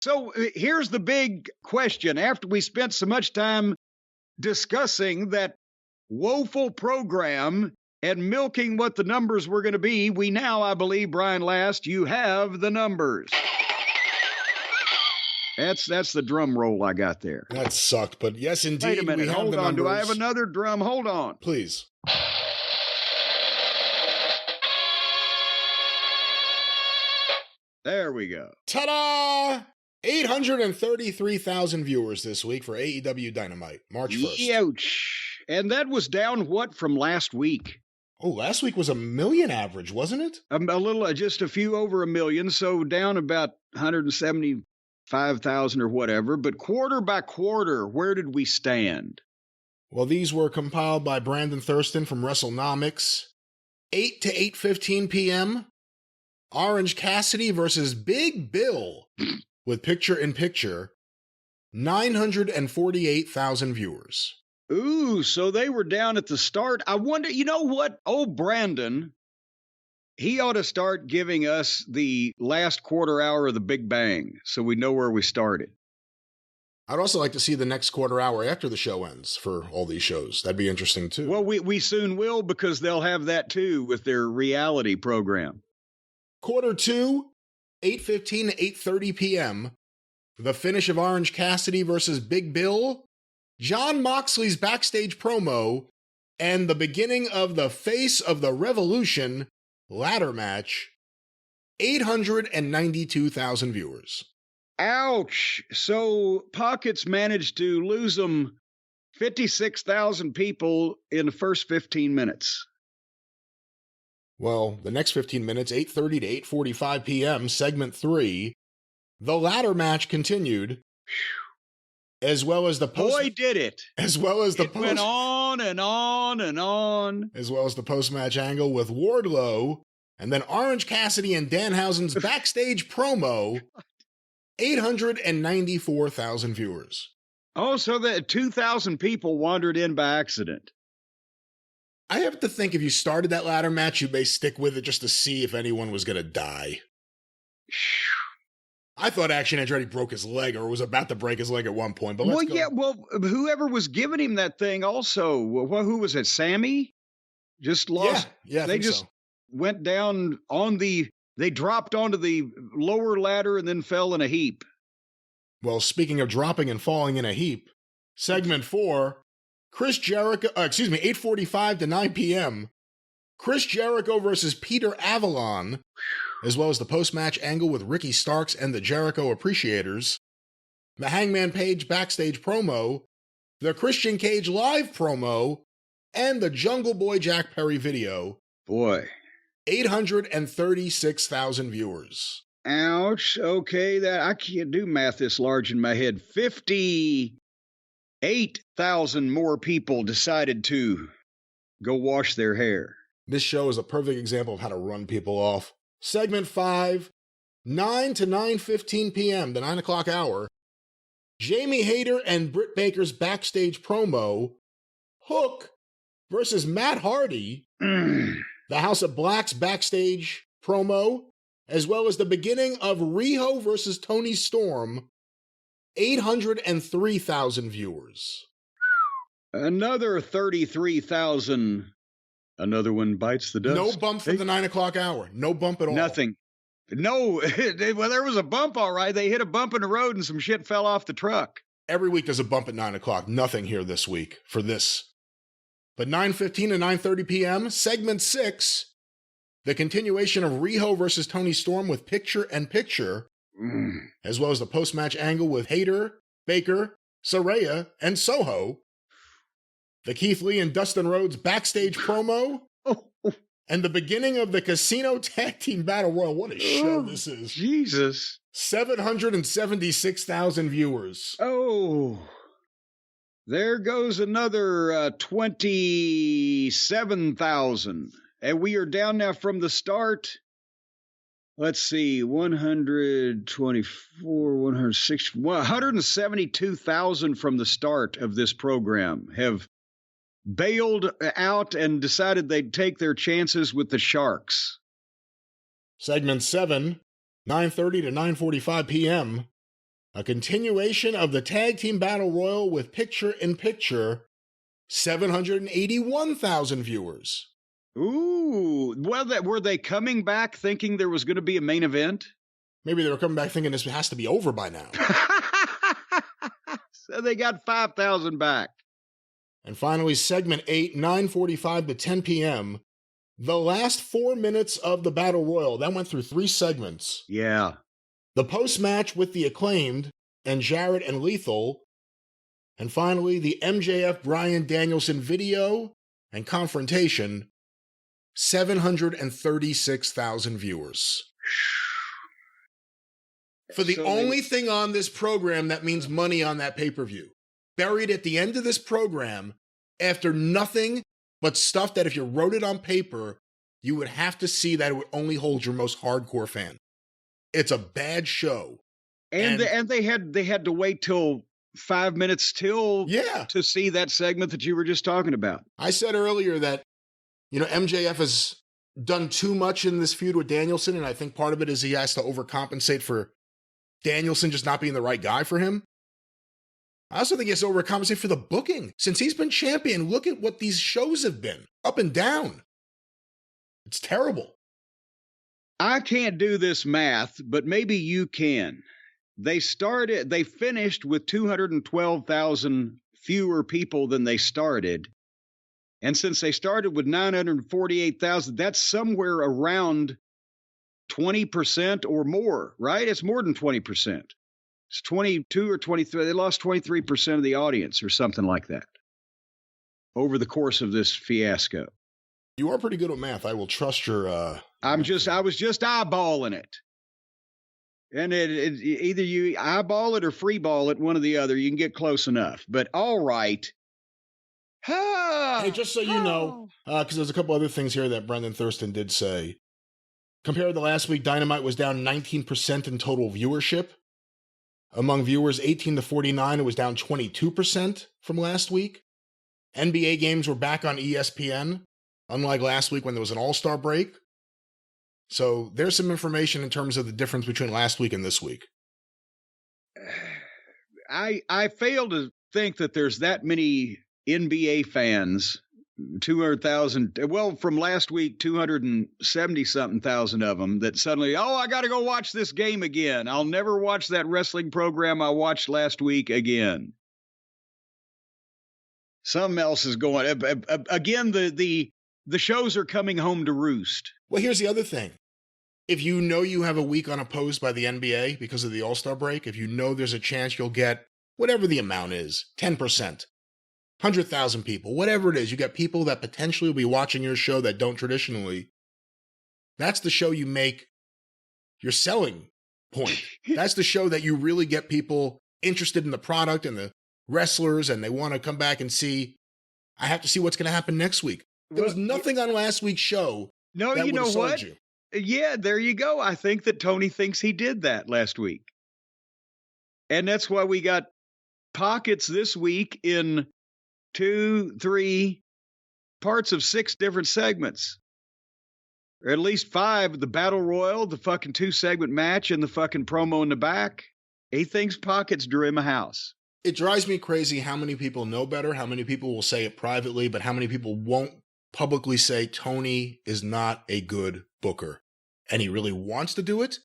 So here's the big question. After we spent so much time discussing that woeful program and milking what the numbers were going to be, we now, I believe, Brian Last, you have the numbers. That's the drum roll I got there. That sucked, but yes, indeed, Wait a minute, we have hold the on. numbers. Do I have another drum? Hold on. Please. There we go. Ta-da! 833,000 viewers this week for AEW Dynamite, March 1st. Ouch. And that was down what from last week? Oh, last week was a million average, wasn't it? A little, just a few over a million, so down about 175,000 or whatever. But quarter by quarter, where did we stand? Well, these were compiled by Brandon Thurston from WrestleNomics. 8 to 8:15 p.m., Orange Cassidy versus Big Bill with picture-in-picture, 948,000 viewers. Ooh, so they were down at the start. I wonder, you know what? Old Brandon, he ought to start giving us the last quarter hour of the Big Bang so we know where we started. I'd also like to see the next quarter hour after the show ends for all these shows. That'd be interesting, too. Well, we soon will, because they'll have that, too, with their reality program. Quarter 2, 8:15 to 8:30 p.m., the finish of Orange Cassidy versus Big Bill, Jon Moxley's backstage promo, and the beginning of the Face of the Revolution ladder match, 892,000 viewers. Ouch. So Pockets managed to lose them 56,000 people in the first 15 minutes. Well, the next 15 minutes, 8:30 to 8:45 p.m., segment 3, the ladder match continued, as well as the post. Boy, did it! As well as the it went on and on and on. As well as the post-match angle with Wardlow, and then Orange Cassidy and Danhausen's backstage promo, 894,000 viewers. Oh, so that 2,000 people wandered in by accident. I have to think if you started that ladder match, you may stick with it just to see if anyone was going to die. I thought Action Andretti broke his leg or was about to break his leg at one point, but let's go. Yeah, well, whoever was giving him that thing also, who was it, Sammy? Just lost. Yeah, they just went down they dropped onto the lower ladder and then fell in a heap. Well, speaking of dropping and falling in a heap, segment 4, Chris Jericho, 8:45 to 9 p.m., Chris Jericho versus Peter Avalon, as well as the post-match angle with Ricky Starks and the Jericho Appreciators, the Hangman Page backstage promo, the Christian Cage live promo, and the Jungle Boy Jack Perry video. Boy. 836,000 viewers. Ouch. Okay, I can't do math this large in my head. 58,000 more people decided to go wash their hair. This show is a perfect example of how to run people off. Segment 5, 9 to 9:15 p.m., the 9 o'clock hour. Jamie Hayter and Britt Baker's backstage promo, Hook versus Matt Hardy, the House of Black's backstage promo, as well as the beginning of Riho versus Tony Storm, 803,000 viewers. Another 33,000. Another one bites the dust. No bump for the 9 o'clock hour. No bump at all. Nothing. No, well, there was a bump, all right. They hit a bump in the road and some shit fell off the truck. Every week there's a bump at 9 o'clock. Nothing here this week for this. But 9:15 to 9:30 p.m., segment 6, the continuation of Riho versus Tony Storm with picture-in-picture, as well as the post-match angle with Hayter, Baker, Saraya, and Soho, the Keith Lee and Dustin Rhodes backstage promo, and the beginning of the Casino Tag Team Battle Royal. What a show this is. Jesus. 776,000 viewers. Oh. There goes another 27,000. And we are down now from the start. Let's see, 124, 160, 172,000 from the start of this program have bailed out and decided they'd take their chances with the Sharks. Segment 7, 9:30 to 9:45 p.m., A continuation of the Tag Team Battle Royal with picture-in-picture, 781,000 viewers. Ooh, well, were they coming back thinking there was going to be a main event? Maybe they were coming back thinking this has to be over by now. So they got 5,000 back. And finally, segment 8, 9:45 to 10 p.m., the last 4 minutes of the Battle Royal. That went through 3 segments. Yeah. The post-match with the Acclaimed and Jarrett and Lethal. And finally, the MJF Bryan Danielson video and confrontation, 736,000 viewers. For the only thing on this program that means money on that pay-per-view. Buried at the end of this program, after nothing but stuff that if you wrote it on paper, you would have to see that it would only hold your most hardcore fan. It's a bad show. And they had to wait till 5 minutes to see that segment that you were just talking about. I said earlier that, MJF has done too much in this feud with Danielson, and I think part of it is he has to overcompensate for Danielson just not being the right guy for him. I also think he has to overcompensate for the booking. Since he's been champion, look at what these shows have been, up and down. It's terrible. I can't do this math, but maybe you can. They finished with 212,000 fewer people than they started. And since they started with 948,000, that's somewhere around 20% or more, right? It's more than 20%. It's 22 or 23. They lost 23% of the audience or something like that over the course of this fiasco. You are pretty good at math. I will trust your... I was just eyeballing it. And either you eyeball it or freeball it, one or the other. You can get close enough. But all right. Hey, just so you know, because there's a couple other things here that Brendan Thurston did say. Compared to last week, Dynamite was down 19% in total viewership. Among viewers 18 to 49, it was down 22% from last week. NBA games were back on ESPN, unlike last week when there was an All-Star break. So there's some information in terms of the difference between last week and this week. I fail to think that there's that many NBA fans, 200,000, well, from last week, 270-something thousand of them, that suddenly, I got to go watch this game again. I'll never watch that wrestling program I watched last week again. Something else is going. Again, the shows are coming home to roost. Well, here's the other thing. If you know you have a week unopposed by the NBA because of the All-Star break, if you know there's a chance you'll get whatever the amount is, 10%, 100,000 people, whatever it is, you got people that potentially will be watching your show that don't traditionally. That's the show you make your selling point. That's the show that you really get people interested in the product and the wrestlers, and they want to come back and see, I have to see what's going to happen next week. There was nothing on last week's show. No, you know what? Yeah, there you go. I think that Tony thinks he did that last week. And that's why we got pockets this week in 2, 3 parts of 6 different segments. Or at least 5, the Battle Royal, the fucking 2-segment match, and the fucking promo in the back. He thinks pockets drew him a house. It drives me crazy how many people know better, how many people will say it privately, but how many people won't publicly say Tony is not a good booker. And he really wants to do it,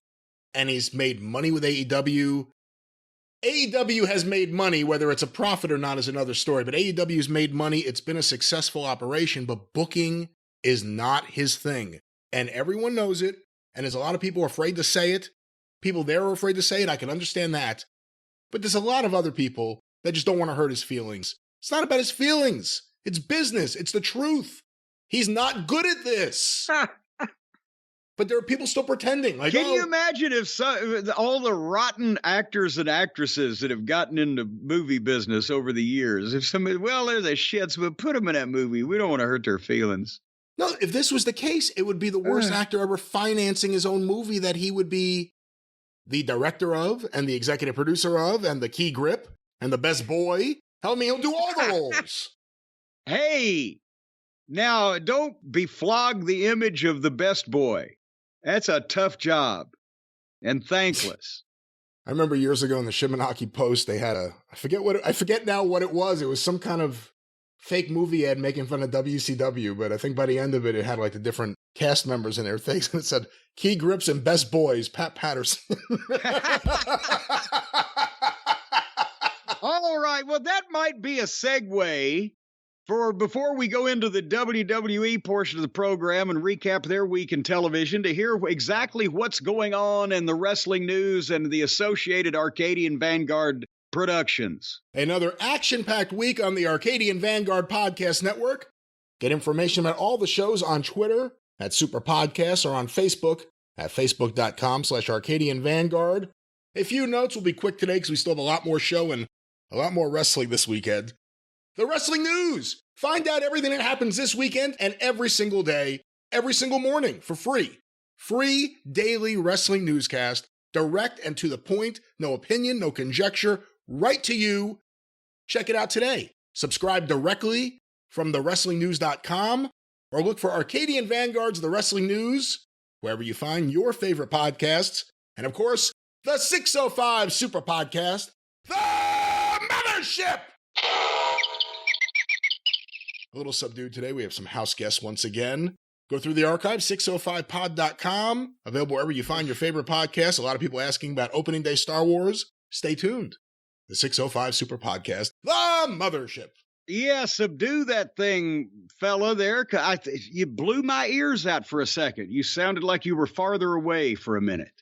and he's made money with AEW. AEW has made money, whether it's a profit or not is another story, but AEW's made money. It's been a successful operation, but booking is not his thing. And everyone knows it, and there's a lot of people afraid to say it. People there are afraid to say it. I can understand that. But there's a lot of other people that just don't want to hurt his feelings. It's not about his feelings. It's business. It's the truth. He's not good at this. But there are people still pretending. Like, can you imagine if all the rotten actors and actresses that have gotten into movie business over the years, if somebody, they're the shits, but put them in that movie. We don't want to hurt their feelings. No, if this was the case, it would be the worst actor ever financing his own movie that he would be the director of and the executive producer of and the key grip and the best boy. Tell me he'll do all the roles. Hey, now don't beflog the image of the best boy. That's a tough job and thankless. I remember years ago in the Shimanaki Post, they had I forget now what it was. It was some kind of fake movie ad making fun of WCW, but I think by the end of it, it had like the different cast members in their things, and it said, Key Grips and Best Boys, Pat Patterson. All right, well, that might be a segue for before we go into the WWE portion of the program and recap their week in television to hear exactly what's going on in the wrestling news and the associated Arcadian Vanguard productions. Another action-packed week on the Arcadian Vanguard Podcast Network. Get information about all the shows on Twitter at Superpodcast or on Facebook at facebook.com/Arcadian Vanguard. A few notes will be quick today because we still have a lot more show and a lot more wrestling this weekend. The wrestling news. Find out everything that happens this weekend and every single day, every single morning for free. Free daily wrestling newscast, direct and to the point, no opinion, no conjecture, right to you. Check it out today. Subscribe directly from thewrestlingnews.com or look for Arcadian Vanguard's The Wrestling News, wherever you find your favorite podcasts. And of course, the 605 Super Podcast, The Mothership! A little subdued today. We have some house guests once again. Go through the archive, 605pod.com. Available wherever you find your favorite podcasts. A lot of people asking about opening day Star Wars. Stay tuned. The 605 Super Podcast, The Mothership. Yeah, subdue that thing, fella, there. You blew my ears out for a second. You sounded like you were farther away for a minute.